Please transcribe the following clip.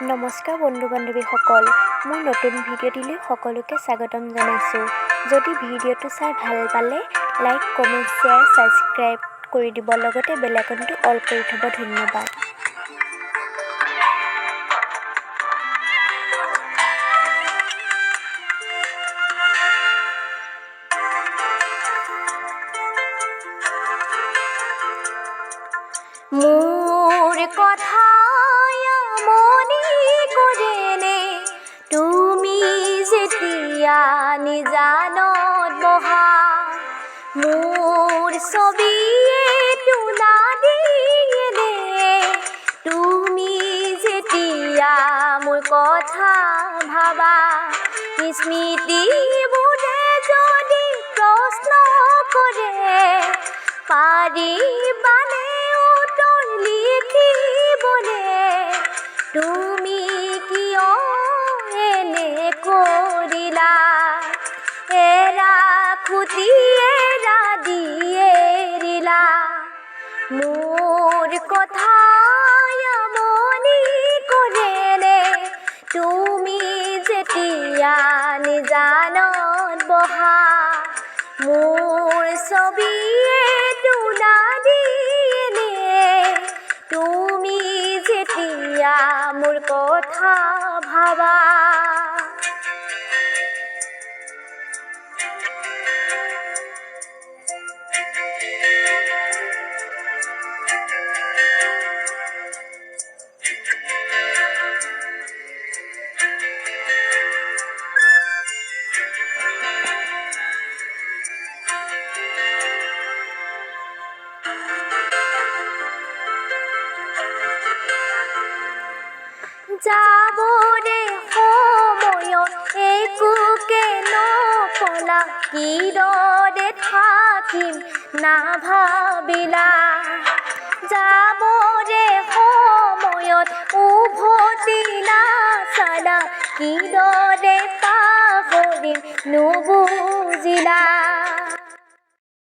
নমস্কাৰ বন্ধু বান্ধৱীসকল, মোৰ নতুন ভিডিঅ'টিলৈ সকলোকে স্বাগতম জনাইছোঁ। যদি ভিডিঅ'টো চাই ভাল পালে লাইক, কমেণ্ট, শ্বেয়াৰ, ছাবস্ক্ৰাইব কৰি দিব, লগতে বেল আইকনটো অল কৰি থ'ব। ধন্যবাদ। মোৰ কথা মনি কৰেনে তুমি যেতিয়া নিজানত বহা, মোৰ ছবিয়ে তোলা দিয়েনে তুমি যেতিয়া মোৰ কথা ভাবা। স্মৃতিবোৰে যদি প্ৰশ্ন কৰে পাৰিবানে উত্তৰ লিখিবনে, তুমি কিয় এনে কৰিলা, এৰা খুটি এৰা দি এৰিলা। মোৰ কথা মনি কৰেনে তুমি যেতিয়া নিজানত বহা, মোৰ ছবিয়ে তোলা দিয়েনে তুমি যেতিয়া মোৰ কথা ভাবা। যাবৰে সময়ত একোকে নকলা, কিদৰে থাকিম নাভাবিলা। যাবৰে সময়ত উভতি নাচালা, কিদৰে পাহৰিম নুবুজিলা।